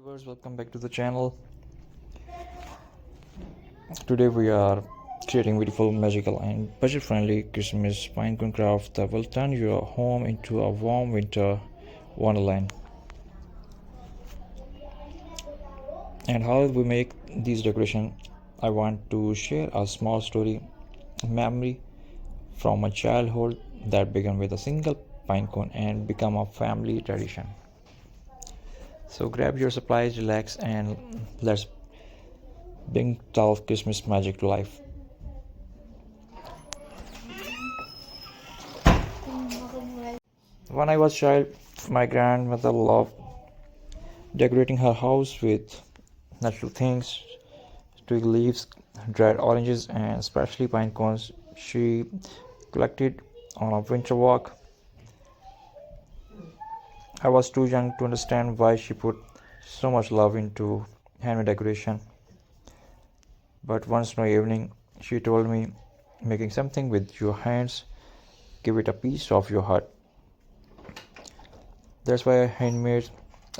viewers, welcome back to the channel. Today we are creating beautiful, magical and budget-friendly Christmas pinecone craft that will turn your home into a warm winter wonderland. And how we make these decorations, I want to share a small story, memory from my childhood that began with a single pinecone and become a family tradition. So grab your supplies, relax, and let's bring 12 Christmas magic to life. When I was a child, my grandmother loved decorating her house with natural things, twig leaves, dried oranges, and especially pine cones she collected on a winter walk. I was too young to understand why she put so much love into handmade decoration. But one snowy evening, she told me, making something with your hands, give it a piece of your heart. That's why handmade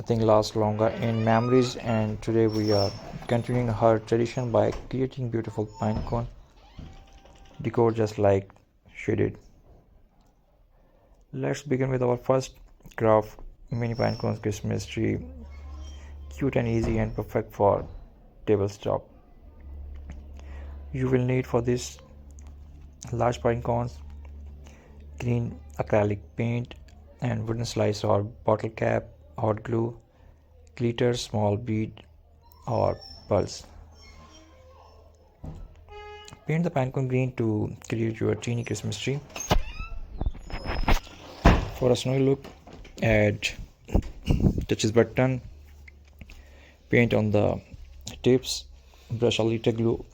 thing lasts longer in memories, and today we are continuing her tradition by creating beautiful pinecone decor just like she did. Let's begin with our first craft, mini pinecone Christmas tree, cute and easy and perfect for tabletop. You will need for this large pine cones, green acrylic paint, and wooden slice or bottle cap, hot glue, glitter, small bead or pearls. Paint the pinecone green to create your teeny Christmas tree. For a snowy look, add touches button, paint on the tips, brush a little glue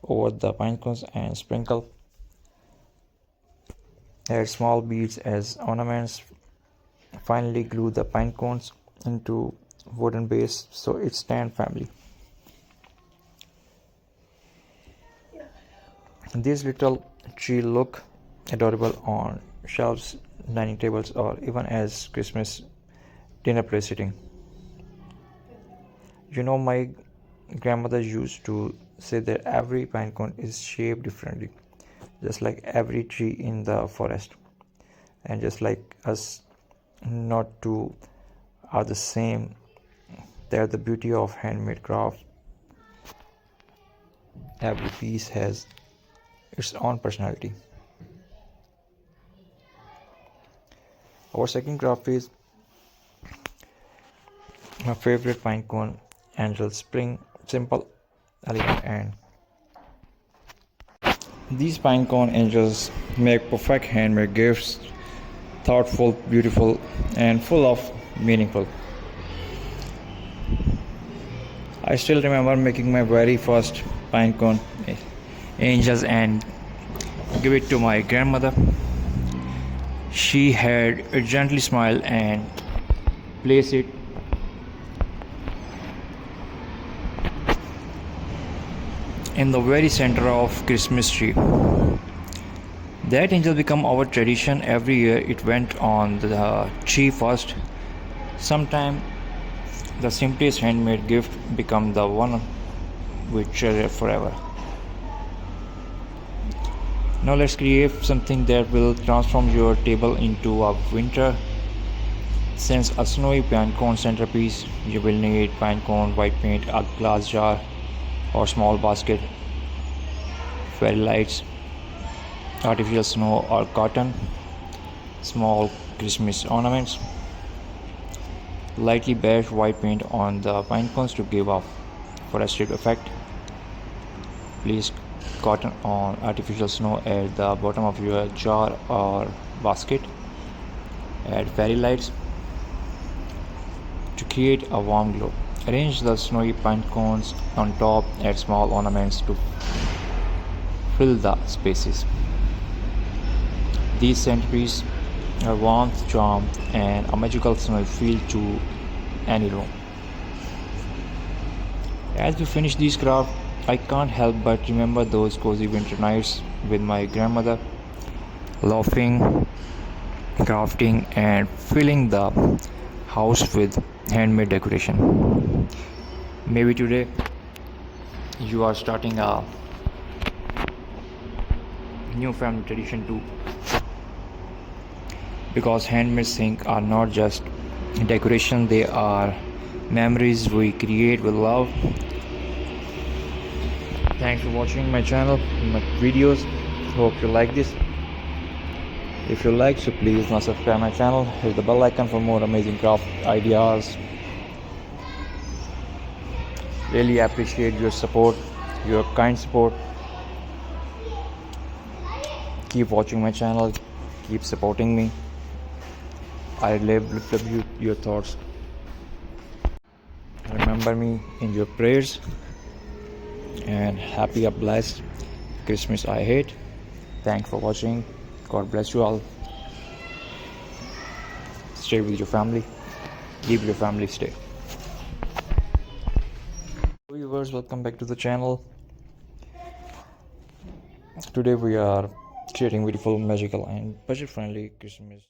over the pine cones and sprinkle. Add small beads as ornaments. Finally glue the pine cones into wooden base so it stand firmly. These little trees look adorable on shelves, dining tables, or even as Christmas dinner plate sitting. My grandmother used to say that every pine cone is shaped differently, just like every tree in the forest, and just like us, not two are the same. They're the beauty of handmade craft. Every piece has its own personality. Our second craft is my favorite pinecone angel spring, simple, elegant, and these pinecone angels make perfect handmade gifts, thoughtful, beautiful, and full of meaningful. I still remember making my very first pinecone angels and give it to my grandmother. She had a gently smile and place it in the very center of Christmas tree. That angel became our tradition. Every year it went on the tree first. Sometime the simplest handmade gift become the one we treasure forever. Now let's create something that will transform your table into a winter. Since a snowy pinecone centerpiece, you will need pinecone white paint, a glass jar or small basket, fairy lights, artificial snow or cotton, small Christmas ornaments, lightly beige white paint on the pinecones to give off festive effect. Place cotton on artificial snow at the bottom of your jar or basket. Add fairy lights to create a warm glow. Arrange the snowy pine cones on top, add small ornaments to fill the spaces. These centerpieces are warmth, charm, and a magical snowy feel to any room. As we finish these crafts, I can't help but remember those cozy winter nights with my grandmother, laughing, crafting, and filling the house with handmade decoration. Maybe today you are starting a new family tradition too, because handmade things are not just decoration, they are memories we create with love. Thanks for watching my channel, my videos. Hope you like this. If you like, so please now subscribe my channel, hit the bell icon for more amazing craft ideas. Really appreciate your support, your kind support. Keep watching my channel, keep supporting me. I love your thoughts. Remember me in your prayers, and happy, blessed Christmas I hate. Thanks for watching. God bless you all. Stay with your family. Keep your family stay. Viewers, welcome back to the channel. Today we are creating beautiful, magical and budget friendly Christmas